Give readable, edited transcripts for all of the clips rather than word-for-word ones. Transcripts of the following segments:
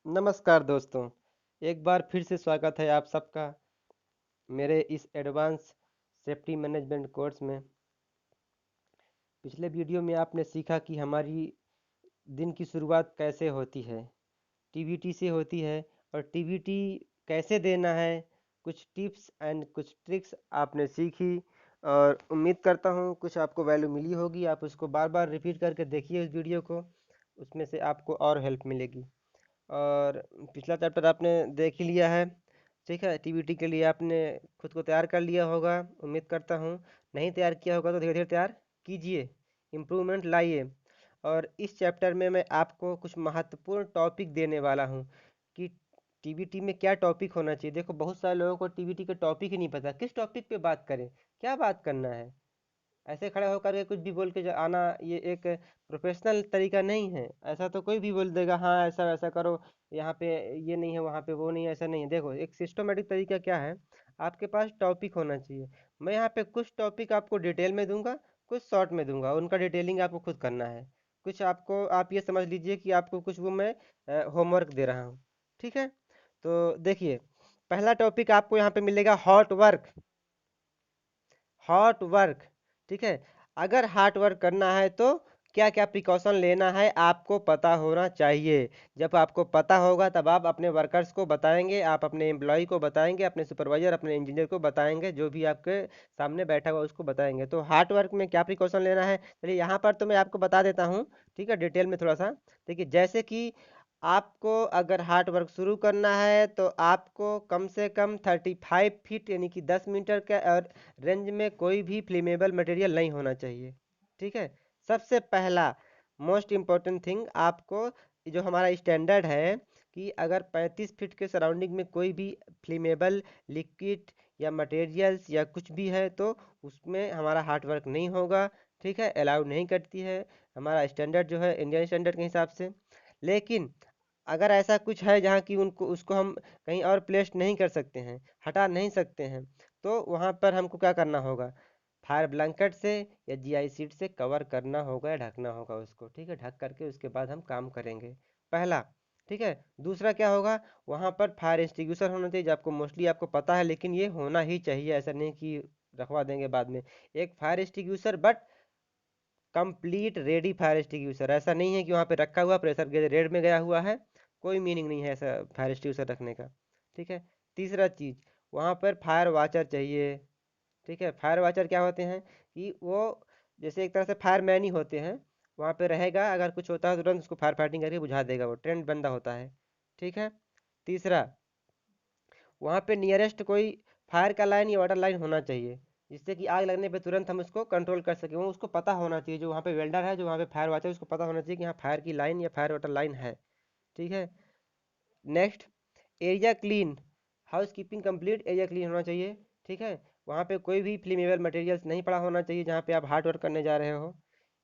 नमस्कार दोस्तों, एक बार फिर से स्वागत है आप सबका मेरे इस एडवांस सेफ्टी मैनेजमेंट कोर्स में। पिछले वीडियो में आपने सीखा कि हमारी दिन की शुरुआत कैसे होती है, टीवीटी से होती है और टीवीटी कैसे देना है। कुछ टिप्स एंड कुछ ट्रिक्स आपने सीखी और उम्मीद करता हूँ कुछ आपको वैल्यू मिली होगी। आप उसको बार बार रिपीट करके देखिए उस वीडियो को, उसमें से आपको और हेल्प मिलेगी। और पिछला चैप्टर आपने देख ही लिया है, ठीक है। टीवीटी के लिए आपने खुद को तैयार कर लिया होगा, उम्मीद करता हूँ। नहीं तैयार किया होगा तो धीरे धीरे तैयार कीजिए, इम्प्रूवमेंट लाइए। और इस चैप्टर में मैं आपको कुछ महत्वपूर्ण टॉपिक देने वाला हूँ कि टीवीटी में क्या टॉपिक होना चाहिए। देखो, बहुत सारे लोगों को टीवीटी के टॉपिक ही नहीं पता, किस टॉपिक पे बात करें, क्या बात करना है। ऐसे खड़े होकर के कुछ भी बोल के आना, ये एक प्रोफेशनल तरीका नहीं है। ऐसा तो कोई भी बोल देगा, हाँ ऐसा वैसा करो, यहाँ पे ये नहीं है, वहाँ पे वो नहीं है, ऐसा नहीं है। देखो, एक सिस्टमेटिक तरीका क्या है, आपके पास टॉपिक होना चाहिए। मैं यहाँ पे कुछ टॉपिक आपको डिटेल में दूंगा, कुछ शॉर्ट में दूंगा, उनका डिटेलिंग आपको खुद करना है। कुछ आपको, आप ये समझ लीजिए कि आपको कुछ वो मैं होमवर्क दे रहा हूँ, ठीक है। तो देखिए, पहला टॉपिक आपको यहाँ पे मिलेगा हॉट वर्क। हॉट वर्क, ठीक है। अगर हार्ड वर्क करना है तो क्या क्या प्रिकॉशन लेना है आपको पता होना चाहिए। जब आपको पता होगा तब आप अपने वर्कर्स को बताएंगे, आप अपने एम्प्लॉय को बताएंगे, अपने सुपरवाइजर, अपने इंजीनियर को बताएंगे, जो भी आपके सामने बैठा हुआ उसको बताएंगे। तो हार्ड वर्क में क्या प्रिकॉशन लेना है, चलिए यहाँ पर तो मैं आपको बता देता हूँ, ठीक है, डिटेल में थोड़ा सा। देखिए, जैसे कि आपको अगर हार्ड वर्क शुरू करना है तो आपको कम से कम 35 फीट यानी कि 10 मीटर के और रेंज में कोई भी फ्लेमेबल मटेरियल नहीं होना चाहिए, ठीक है। सबसे पहला मोस्ट इम्पोर्टेंट थिंग, आपको जो हमारा स्टैंडर्ड है कि अगर 35 फीट के सराउंडिंग में कोई भी फ्लेमेबल लिक्विड या मटेरियल्स या कुछ भी है तो उसमें हमारा हार्ड वर्क नहीं होगा, ठीक है, अलाउड नहीं करती है हमारा स्टैंडर्ड जो है इंडियन स्टैंडर्ड के हिसाब से। लेकिन अगर ऐसा कुछ है जहाँ की उनको उसको हम कहीं और प्लेस नहीं कर सकते हैं, हटा नहीं सकते हैं, तो वहाँ पर हमको क्या करना होगा, फायर ब्लैंकेट से या जीआई सीट से कवर करना होगा या ढकना होगा उसको, ठीक है। ढक करके उसके बाद हम काम करेंगे, पहला, ठीक है। दूसरा क्या होगा, वहाँ पर फायर एक्सटिंग्विशर होना चाहिए, जो आपको मोस्टली आपको पता है, लेकिन ये होना ही चाहिए, ऐसा नहीं कि रखवा देंगे बाद में। एक fire extinguisher, but complete ready fire extinguisher, ऐसा नहीं है कि वहाँ पे रखा हुआ प्रेशर गेज रेड में गया हुआ है, कोई मीनिंग नहीं है ऐसा फायर एक्सटिंग्विशर रखने का, ठीक है। तीसरा चीज़, वहाँ पर फायर वाचर चाहिए, ठीक है। फायर वाचर क्या होते हैं कि वो जैसे एक तरह से फायर मैन ही होते हैं, वहाँ पे रहेगा, अगर कुछ होता है तुरंत उसको फायर फाइटिंग करके बुझा देगा, वो ट्रेंड बंदा होता है, ठीक है। तीसरा, वहाँ पे नियरेस्ट कोई फायर का लाइन या वाटर लाइन होना चाहिए, जिससे कि आग लगने पे तुरंत हम उसको कंट्रोल कर सकें। वो उसको पता होना चाहिए, जो वहाँ पे वेल्डर है, जो वहाँ पे फायर वाचर है, उसको पता होना चाहिए कि यहाँ फायर की लाइन या फायर वाटर लाइन है, ठीक है। Next, area clean, house keeping complete, area clean होना चाहिए, ठीक है। वहाँ पे कोई भी फ्लेमेबल मटेरियल्स नहीं पड़ा होना चाहिए जहाँ पे आप हार्ड वर्क करने जा रहे हो।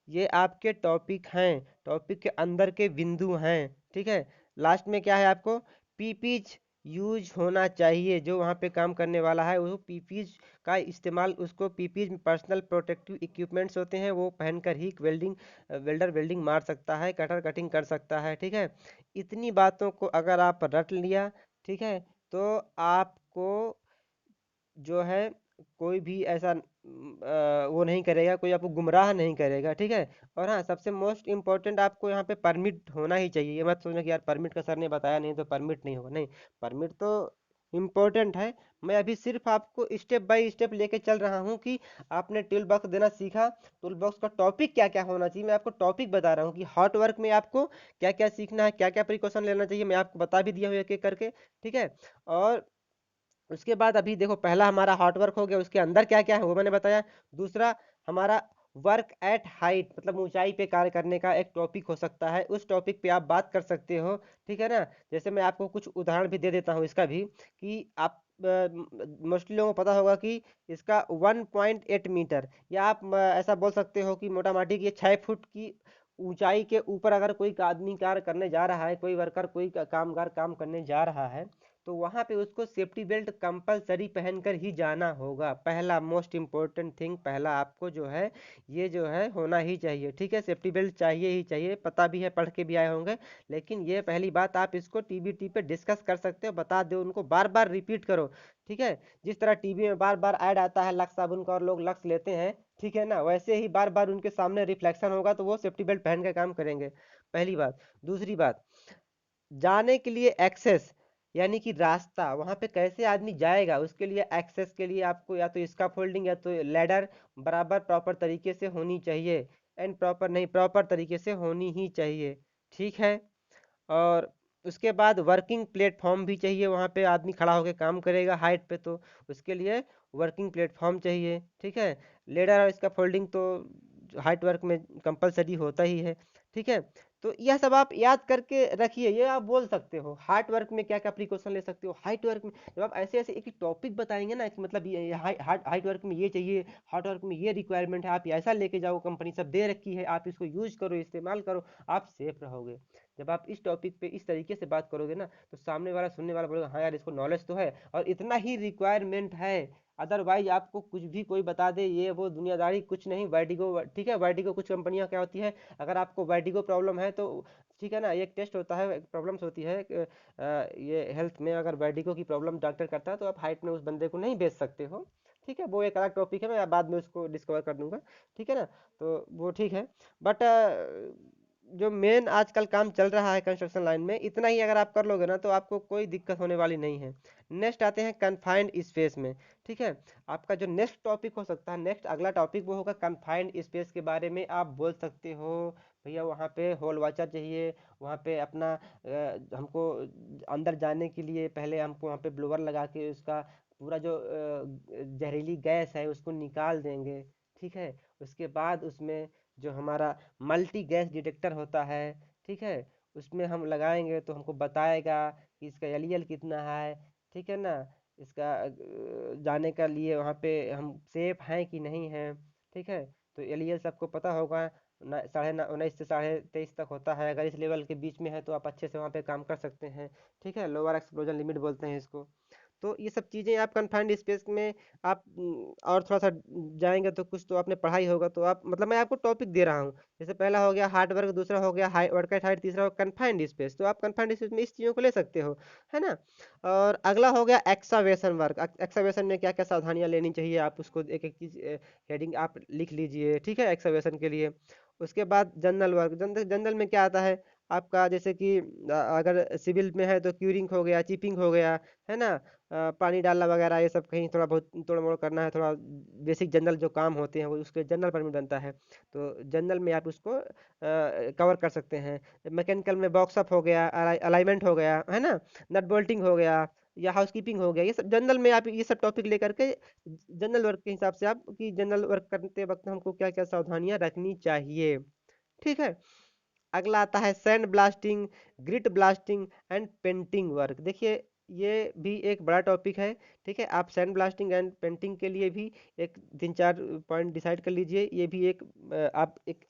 ये आपके टॉपिक हैं, टॉपिक के अंदर के बिंदु हैं, ठीक है। लास्ट में क्या है, आपको पीपीज यूज होना चाहिए, जो वहाँ पे काम करने वाला है वो पीपीज का इस्तेमाल, उसको पीपीज में पर्सनल प्रोटेक्टिव इक्विपमेंट्स होते हैं, वो पहनकर ही वेल्डिंग वेल्डर वेल्डिंग मार सकता है, कटर कटिंग कर सकता है, ठीक है। इतनी बातों को अगर आप रट लिया, ठीक है, तो आपको जो है कोई भी ऐसा वो नहीं करेगा, कोई आपको गुमराह नहीं करेगा, ठीक है। और हाँ, सबसे मोस्ट इम्पोर्टेंट, आपको यहाँ पे परमिट होना ही चाहिए। ये मत सोचना कि यार परमिट का सर ने बताया नहीं तो परमिट नहीं होगा, नहीं, परमिट तो इम्पोर्टेंट है। मैं अभी सिर्फ आपको स्टेप बाय स्टेप लेके चल रहा हूँ कि आपने टूल बॉक्स देना सीखा, टूल बॉक्स का टॉपिक क्या क्या होना चाहिए, मैं आपको टॉपिक बता रहा हूँ कि हॉट वर्क में आपको क्या क्या सीखना है, क्या क्या प्रिकॉशन लेना चाहिए, मैं आपको बता भी दिया हूँ एक एक करके, ठीक है। और उसके बाद अभी देखो, पहला हमारा हॉट वर्क हो गया, उसके अंदर क्या क्या है वो मैंने बताया। दूसरा, हमारा वर्क एट हाइट, मतलब ऊंचाई पे कार्य करने का एक टॉपिक हो सकता है, उस टॉपिक पे आप बात कर सकते हो, ठीक है ना। जैसे मैं आपको कुछ उदाहरण भी दे देता हूँ इसका भी, कि आप मोस्टली लोगों को पता होगा कि इसका 1.8 मीटर, या आप ऐसा बोल सकते हो कि मोटा माटी की 6 फुट की ऊंचाई के ऊपर अगर कोई आदमी कार्य करने जा रहा है, कोई वर्कर, कोई कामगार काम करने जा रहा है, तो वहाँ पे उसको सेफ्टी बेल्ट कंपलसरी पहनकर ही जाना होगा। पहला मोस्ट इम्पोर्टेंट थिंग, पहला आपको जो है ये जो है होना ही चाहिए, ठीक है। सेफ्टी बेल्ट चाहिए ही चाहिए, पता भी है, पढ़ के भी आए होंगे, लेकिन ये पहली बात आप इसको टीबीटी पे डिस्कस कर सकते हो, बता दो उनको, बार बार रिपीट करो, ठीक है। जिस तरह टीवी में बार बार ऐड आता है लक्स साबुन का और लोग लक्स लेते हैं, ठीक है ना, वैसे ही बार बार उनके सामने रिफ्लेक्शन होगा तो वो सेफ्टी बेल्ट पहन के काम करेंगे, पहली बात। दूसरी बात, जाने के लिए एक्सेस, यानी कि रास्ता, वहां पे कैसे आदमी जाएगा, उसके लिए एक्सेस के लिए आपको या तो इसका फोल्डिंग या तो लैडर बराबर प्रॉपर तरीके से होनी चाहिए, एंड प्रॉपर नहीं, प्रॉपर तरीके से होनी ही चाहिए, ठीक है। और उसके बाद वर्किंग प्लेटफॉर्म भी चाहिए, वहाँ पे आदमी खड़ा होकर काम करेगा हाइट पे, तो उसके लिए वर्किंग प्लेटफॉर्म चाहिए, ठीक है। लेडर और इसका फोल्डिंग तो हाइट वर्क में कंपलसरी होता ही है, ठीक है। तो यह सब आप याद करके रखिए, ये आप बोल सकते हो हार्ट वर्क में क्या क्या प्रिकॉशन ले सकते हो। हाइट वर्क में जब आप ऐसे ऐसे एक टॉपिक बताएंगे ना कि मतलब ये हाइट वर्क में ये चाहिए, हार्ट वर्क में ये रिक्वायरमेंट है, आप ऐसा लेके जाओ, कंपनी सब दे रखी है, आप इसको यूज करो, इस्तेमाल करो, आप सेफ रहोगे। जब आप इस टॉपिक पे इस तरीके से बात करोगे ना, तो सामने वाला सुनने वाला बोलेगा हाँ यार इसको नॉलेज तो है और इतना ही रिक्वायरमेंट है। अदरवाइज आपको कुछ भी कोई बता दे ये वो दुनियादारी कुछ नहीं, वर्टिगो, ठीक है, वर्टिगो कुछ कंपनियां क्या होती है, अगर आपको वर्टिगो प्रॉब्लम है तो ठीक है ना, एक टेस्ट होता है, प्रॉब्लम्स होती है ये हेल्थ में, अगर वर्टिगो की प्रॉब्लम डॉक्टर करता है तो आप हाइट में उस बंदे को नहीं बेच सकते हो, ठीक है। वो एक अलग टॉपिक है, मैं बाद में उसको डिस्कवर कर दूंगा, ठीक है ना। तो वो ठीक है, बट जो मेन आजकल काम चल रहा है कंस्ट्रक्शन लाइन में, इतना ही अगर आप कर लोगे ना तो आपको कोई दिक्कत होने वाली नहीं है। नेक्स्ट आते हैं कन्फाइंड स्पेस में, ठीक है। आपका जो नेक्स्ट टॉपिक हो सकता है, नेक्स्ट अगला टॉपिक वो होगा कन्फाइंड स्पेस के बारे में। आप बोल सकते हो भैया वहाँ पे होल वाचर चाहिए, वहाँ पे अपना हमको अंदर जाने के लिए पहले हमको वहाँ पे ब्लोअर लगा के उसका पूरा जो जहरीली गैस है उसको निकाल देंगे, ठीक है। उसके बाद उसमें जो हमारा मल्टी गैस डिटेक्टर होता है, ठीक है, उसमें हम लगाएंगे तो हमको बताएगा कि इसका एलईएल कितना है, ठीक है ना। इसका जाने का लिए वहाँ पे हम सेफ हैं कि नहीं हैं, ठीक है। तो एलईएल सबको पता होगा, 19 से 23.5 तक होता है, अगर इस लेवल के बीच में है तो आप अच्छे से वहाँ पे काम कर सकते हैं, ठीक है। लोअर एक्सप्लोजन लिमिट बोलते हैं इसको। तो ये सब चीज़ें आप कन्फाइंड स्पेस में आप और थोड़ा सा जाएंगे तो कुछ तो आपने पढ़ा ही होगा, तो आप मतलब मैं आपको टॉपिक दे रहा हूँ। जैसे पहला हो गया हार्ड वर्क, दूसरा हो गया हाई वर्क एट हाइट, तीसरा हो कन्फाइंड स्पेस, तो आप कन्फाइंड स्पेस में इस चीज़ों को ले सकते हो, है ना। और अगला हो गया एक्सावेशन वर्क। एक्सावेशन में क्या क्या सावधानियां लेनी चाहिए, आप उसको एक एक चीज़ हेडिंग आप लिख लीजिए, ठीक है, एक्सावेशन के लिए। उसके बाद जनरल वर्क, जनरल में क्या आता है आपका, जैसे कि अगर सिविल में है तो क्यूरिंग हो गया, चिपिंग हो गया, है ना, पानी डालना वगैरह, ये सब कहीं थोड़ा बहुत तोड़ मोड़ करना है, थोड़ा बेसिक जनरल जो काम होते हैं वो उसके जनरल परमिट बनता है, तो जनरल में आप उसको कवर कर सकते हैं। मैकेनिकल में बॉक्सअप हो गया, अलाइनमेंट हो गया, है ना, नट बोल्टिंग हो गया, या हाउसकीपिंग हो गया, ये सब जनरल में आप ये सब टॉपिक लेकर के जनरल वर्क के हिसाब से आप कि जनरल वर्क करते वक्त हमको क्या क्या सावधानियां रखनी चाहिए, ठीक है। अगला आता है sand blasting, grit blasting and painting work. देखिए ये भी एक बड़ा टॉपिक है, ठीक है। आप सैंड ब्लास्टिंग एंड पेंटिंग के लिए भी एक 3-4 पॉइंट डिसाइड कर लीजिए, ये भी एक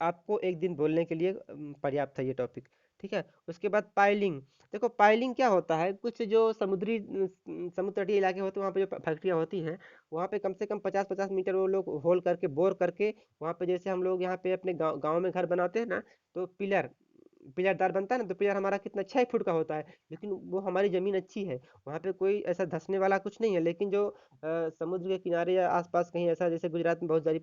आपको एक दिन बोलने के लिए पर्याप्त है ये टॉपिक, ठीक है। उसके बाद पाइलिंग। देखो पाइलिंग क्या होता है, कुछ जो समुद्र तटीय इलाके होते हैं वहाँ पे जो फैक्ट्रियाँ होती हैं, वहाँ पे कम से कम 50-50 मीटर वो लोग होल करके बोर करके, वहाँ पे जैसे हम लोग यहाँ पे अपने गाँव गाँव में घर बनाते हैं ना, तो पिलरदार बनता है ना, तो पिलर हमारा कितना 6 फुट का होता है, लेकिन वो हमारी ज़मीन अच्छी है, वहाँ पे कोई ऐसा धंसने वाला कुछ नहीं है। लेकिन जो समुद्र के किनारे या आसपास कहीं ऐसा, जैसे गुजरात में बहुत सारी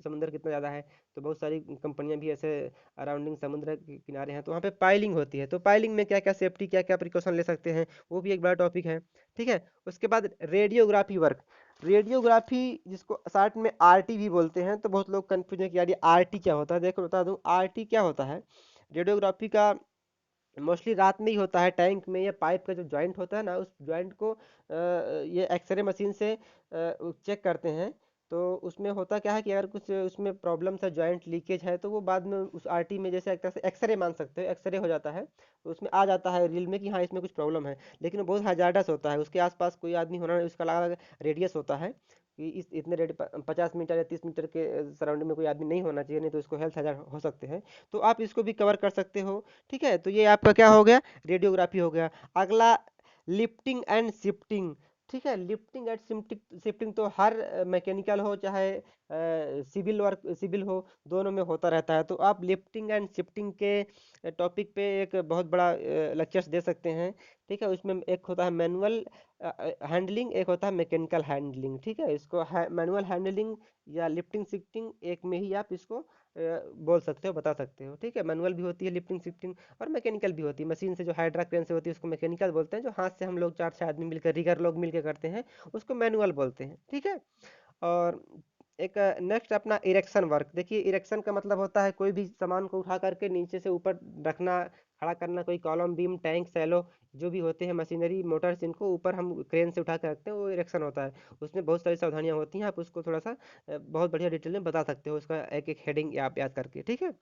समुंदर कितना ज़्यादा है, तो बहुत सारी कंपनियां भी ऐसे अराउंडिंग समुद्र के किनारे हैं, तो वहाँ पे पाइलिंग होती है। तो पाइलिंग में क्या क्या सेफ्टी, क्या क्या प्रिकॉशन ले सकते हैं, वो भी एक बड़ा टॉपिक है, ठीक है। उसके बाद रेडियोग्राफी वर्क। रेडियोग्राफी जिसको शॉर्ट में आरटी भी बोलते हैं, तो बहुत लोग कंफ्यूज है कि यार ये आरटी क्या होता है। देखो बता दूं आरटी क्या होता है। रेडियोग्राफी का मोस्टली रात में ही होता है, टैंक में या पाइप का जो जॉइंट होता है ना, उस जॉइंट को ये एक्सरे मशीन से चेक करते हैं। तो उसमें होता क्या है कि अगर कुछ उसमें प्रॉब्लम है, जॉइंट लीकेज है, तो वो बाद में उस आरटी में जैसे एक तरह से एक्सरे मान सकते हो, एक्सरे हो जाता है, तो उसमें आ जाता है रील में कि हाँ इसमें कुछ प्रॉब्लम है। लेकिन वो बहुत हजार्डस होता है, उसके आसपास कोई आदमी होना नहीं, उसका अलग अलग रेडियस होता है कि इस इतने रेड 50 मीटर या 30 मीटर के सराउंडिंग में कोई आदमी नहीं होना चाहिए, नहीं तो उसको हेल्थ हजार हो सकते हैं। तो आप इसको भी कवर कर सकते हो, ठीक है। तो ये आपका क्या हो गया, रेडियोग्राफी हो गया। अगला लिफ्टिंग एंड शिफ्टिंग। ठीक है, लिफ्टिंग एंड शिफ्टिंग शिफ्टिंग तो हर मैकेनिकल हो चाहे सिविल वर्क सिविल हो, दोनों में होता रहता है। तो आप लिफ्टिंग एंड शिफ्टिंग के टॉपिक पे एक बहुत बड़ा लेक्चर्स दे सकते हैं। ठीक है, उसमें एक होता है मैनुअल हैंडलिंग, एक होता है मैकेनिकल हैंडलिंग। ठीक है, इसको मैनुअल हैंडलिंग या लिफ्टिंग शिफ्टिंग एक में ही आप इसको बोल सकते हो, बता सकते हो। ठीक है, मैनुअल भी होती है लिफ्टिंग शिफ्टिंग, और मैकेनिकल भी होती है। मशीन से जो हाइड्रा क्रेन से होती है उसको मैकेनिकल बोलते हैं, जो हाथ से हम लोग 4 6 आदमी मिलकर रिगर लोग मिलकर करते हैं उसको मैनुअल बोलते हैं। ठीक है, और एक नेक्स्ट अपना इरेक्शन वर्क। देखिए, इरेक्शन का मतलब होता है कोई भी सामान को उठा करके नीचे से ऊपर रखना, खड़ा करना। कोई कॉलम बीम टैंक सैलो जो भी होते हैं मशीनरी मोटर्स, इनको ऊपर हम क्रेन से उठा के रखते हैं, वो इरेक्शन होता है। उसमें बहुत सारी सावधानियां होती हैं, आप उसको थोड़ा सा बहुत बढ़िया डिटेल में बता सकते हो, उसका एक एक हेडिंग आप याद करके। ठीक है,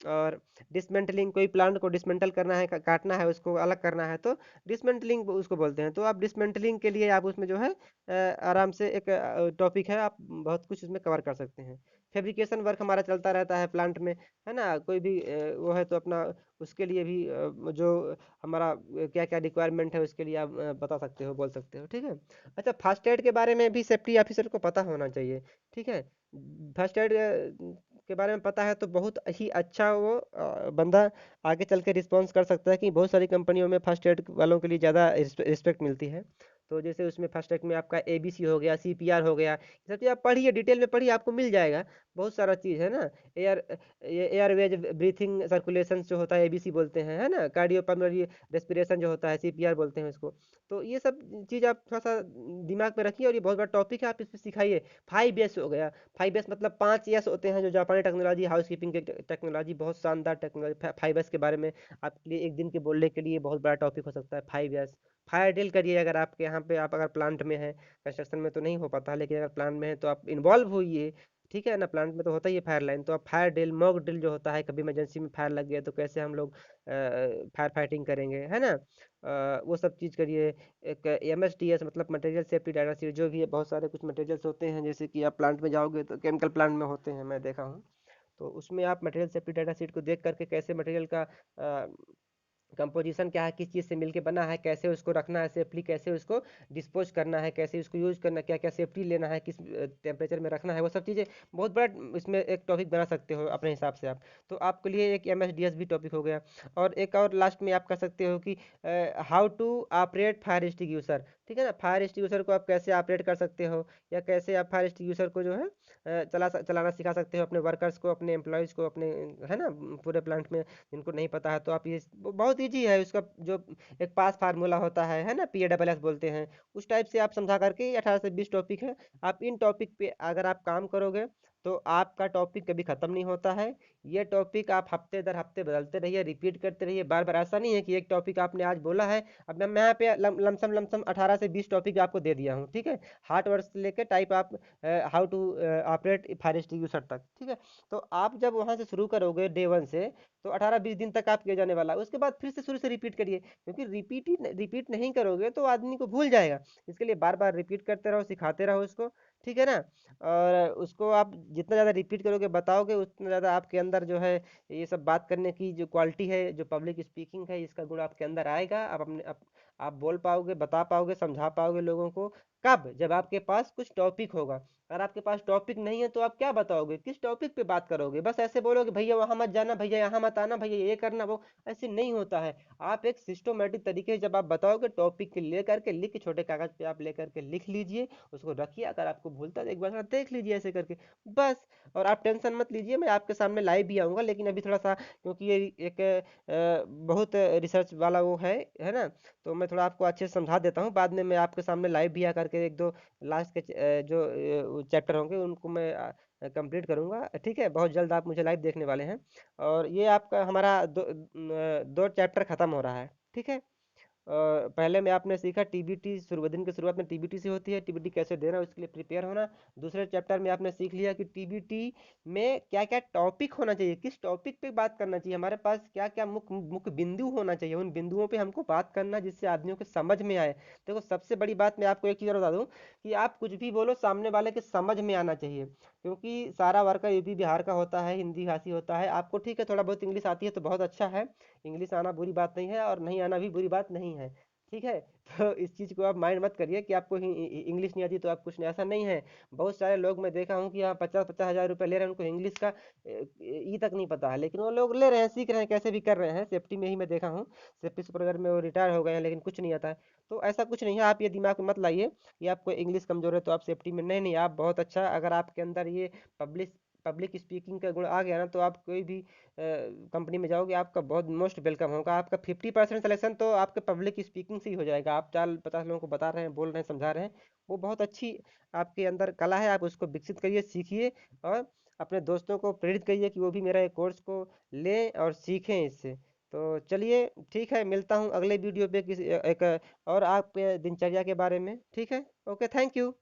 और डिसमेंटलिंग, कोई प्लांट को डिसमेंटल करना है, काटना है, उसको अलग करना है, तो डिसमेंटलिंग उसको बोलते हैं। तो आप डिसमेंटलिंग के लिए आप उसमें जो है आराम से एक टॉपिक है, आप बहुत कुछ उसमें कवर कर सकते हैं। फैब्रिकेशन वर्क हमारा चलता रहता है प्लांट में, है ना। कोई भी वो है तो अपना उसके लिए भी जो हमारा क्या क्या रिक्वायरमेंट है उसके लिए आप बता सकते हो, बोल सकते हो। ठीक है, अच्छा, फर्स्ट एड के बारे में भी सेफ्टी ऑफिसर को पता होना चाहिए। ठीक है, फर्स्ट एड के बारे में पता है तो बहुत ही अच्छा वो बंदा आगे चल के रिस्पॉन्स कर सकता है, कि बहुत सारी कंपनियों में फर्स्ट एड वालों के लिए ज़्यादा रिस्पेक्ट मिलती है। तो जैसे उसमें फर्स्ट एड में आपका एबीसी हो गया, सीपीआर हो गया, ये सब चीज़ आप पढ़िए, डिटेल में पढ़िए, आपको मिल जाएगा। बहुत सारा चीज़ है ना। एयर एयरवेज ब्रीथिंग सर्कुलेशन जो होता है एबीसी बोलते हैं, है ना। कार्डियोपल्मोनरी रेस्पिरेशन जो होता है सीपीआर बोलते हैं उसको। तो ये सब चीज़ आप थोड़ा सा दिमाग में रखिए, और ये बहुत बड़ा टॉपिक है, आप इसमें सिखाइए। 5S हो गया, 5S मतलब 5 S होते हैं, जो जापानी टेक्नोलॉजी हाउस कीपिंग की टेक्नोलॉजी, बहुत शानदार टेक्नोलॉजी। 5S के बारे में आपके लिए एक दिन के बोलने के लिए बहुत बड़ा टॉपिक हो सकता है 5S। फायर ड्रिल करिए, अगर आपके यहाँ पे आप अगर प्लांट में है, कंस्ट्रक्शन में तो नहीं हो पाता, लेकिन अगर प्लांट में है तो आप इन्वॉल्व होइए। ठीक है ना, प्लांट में तो होता ही है फायर लाइन, तो आप फायर ड्रिल, मॉक ड्रिल जो होता है, कभी इमरजेंसी में फायर लग गया तो कैसे हम लोग फायर फाइटिंग करेंगे, है ना। वो सब चीज़ करिए। एक MSDS मतलब मटेरियल सेफ्टी डाटा शीट, जो भी है, बहुत सारे कुछ मटेरियल्स होते हैं, जैसे कि आप प्लांट में जाओगे तो केमिकल प्लांट में होते हैं, मैं देखा हूँ। तो उसमें आप मटेरियल सेफ्टी डाटा शीट को देख करके कैसे मटेरियल का कंपोजिशन क्या है, किस चीज़ से मिलके बना है, कैसे उसको रखना है सेफली, कैसे उसको डिस्पोज करना है, कैसे उसको यूज़ करना है, क्या क्या सेफ्टी लेना है, किस टेम्परेचर में रखना है, वो सब चीज़ें बहुत बड़ा इसमें एक टॉपिक बना सकते हो अपने हिसाब से आप। तो आपके लिए एक MSDS भी टॉपिक हो गया। और एक और लास्ट में आप कह सकते हो कि how to operate fire extinguisher. ठीक है ना, फायर एक्सटिंग्विशर को आप कैसे ऑपरेट कर सकते हो, या कैसे आप फायर एक्सटिंग्विशर को जो है चलाना सिखा सकते हो अपने वर्कर्स को, अपने एम्प्लॉयज़ को, अपने, है ना, पूरे प्लांट में। जिनको नहीं पता है तो आप ये बहुत ईजी है, उसका जो एक पास फार्मूला होता है ना, PASS बोलते हैं, उस टाइप से आप समझा करके। 18 से 20 टॉपिक है, आप इन टॉपिक पे अगर आप काम करोगे तो आपका टॉपिक कभी ख़त्म नहीं होता है। ये टॉपिक आप हफ्ते दर हफ्ते बदलते रहिए, रिपीट करते रहिए बार बार। ऐसा नहीं है कि एक टॉपिक आपने आज बोला है, अब मैं यहाँ पे लमसम 18 से 20 टॉपिक आपको दे दिया हूँ। ठीक है, हार्ड वर्ड से लेकर टाइप आप how to operate fire extinguisher तक। ठीक है, तो आप जब वहाँ से शुरू करोगे डे 1 से, तो 18 20 दिन तक आप किए जाने वाला है। उसके बाद फिर से शुरू से रिपीट करिए, क्योंकि रिपीट नहीं करोगे तो आदमी को भूल जाएगा। इसके लिए बार बार रिपीट करते रहो, सिखाते रहो उसको। ठीक है ना, और उसको आप जितना ज़्यादा रिपीट करोगे, बताओगे, उतना ज़्यादा आपके अंदर जो है ये सब बात करने की जो क्वालिटी है, जो पब्लिक स्पीकिंग है, इसका गुण आपके अंदर आएगा। आप बोल पाओगे, बता पाओगे, समझा पाओगे लोगों को। कब? जब आपके पास कुछ टॉपिक होगा। अगर आपके पास टॉपिक नहीं है तो आप क्या बताओगे, किस टॉपिक पे बात करोगे? बस ऐसे बोलोगे भैया वहां मत जाना, भैया यहाँ मत आना, भैया ये करना, वो ऐसे नहीं होता है। आप एक सिस्टमेटिक तरीके से जब आप बताओगे, टॉपिक लेकर के लिख के छोटे कागज पे आप लेकर के लिख लीजिए, उसको रखिए। अगर आपको भूलता है तो एक बार देख लीजिए ऐसे करके, बस। और आप टेंशन मत लीजिए, मैं आपके सामने लाइव भी आऊँगा, लेकिन अभी थोड़ा सा, क्योंकि ये एक बहुत रिसर्च वाला वो है ना, तो मैं थोड़ा आपको अच्छे से समझा देता हूँ। बाद में मैं आपके सामने लाइव भी आकर के एक दो लास्ट के जो चैप्टर होंगे उनको मैं कंप्लीट करूँगा। ठीक है, बहुत जल्द आप मुझे लाइव देखने वाले हैं। और ये आपका हमारा दो चैप्टर ख़त्म हो रहा है। ठीक है, पहले में आपने सीखा टीबीटी, दिन की शुरुआत में टीबीटी से होती है, टीबीटी कैसे देना उसके लिए प्रिपेयर होना। दूसरे चैप्टर में आपने सीख लिया कि टीबीटी में क्या क्या टॉपिक होना चाहिए, किस टॉपिक पे बात करना चाहिए, हमारे पास क्या क्या मुख्य मुख्य बिंदु होना चाहिए, उन बिंदुओं पे हमको बात करना जिससे आदमियों को समझ में आए। देखो, सबसे बड़ी बात मैं आपको एक चीज़ और बता दूं, कि आप कुछ भी बोलो सामने वाले के समझ में आना चाहिए। क्योंकि सारा वर्कर यूपी बिहार का होता है, हिंदी भाषी होता है। आपको ठीक है थोड़ा बहुत इंग्लिश आती है तो बहुत अच्छा है, इंग्लिश आना बुरी बात नहीं है, और नहीं आना भी बुरी बात नहीं है। ठीक है। तो इस चीज़ को आप माइंड मत करिए कि आपको इंग्लिश नहीं आती तो आप कुछ नहीं, ऐसा नहीं है। बहुत सारे लोग मैं देखा हूँ कि हाँ 50-50 हज़ार रुपये ले रहे हैं, उनको इंग्लिश का ई तक नहीं पता है, लेकिन वो लोग ले रहे हैं, सीख रहे हैं, कैसे भी कर रहे हैं। सेफ्टी में ही मैं देखा हूँ, सेफ्टी सुपरवाइजर में वो रिटायर हो गए हैं, लेकिन कुछ नहीं आता है। तो ऐसा कुछ नहीं है, आप ये दिमाग में मत लाइए कि आपको इंग्लिश कमजोर है तो आप सेफ्टी में नहीं। नहीं, आप बहुत अच्छा, अगर आपके अंदर ये पब्लिक पब्लिक स्पीकिंग का गुण आ गया ना, तो आप कोई भी कंपनी में जाओगे, आपका बहुत मोस्ट वेलकम होगा। आपका 50% सिलेक्शन तो आपके पब्लिक स्पीकिंग से ही हो जाएगा। आप 40-50 लोगों को बता रहे हैं, बोल रहे हैं, समझा रहे हैं, वो बहुत अच्छी आपके अंदर कला है। आप उसको विकसित करिए, सीखिए, और अपने दोस्तों को प्रेरित करिए कि वो भी मेरा एक कोर्स को लें और सीखें इससे। तो चलिए, ठीक है, मिलता हूँ अगले वीडियो पे किसी एक और आपके दिनचर्या के बारे में। ठीक है, ओके, थैंक यू।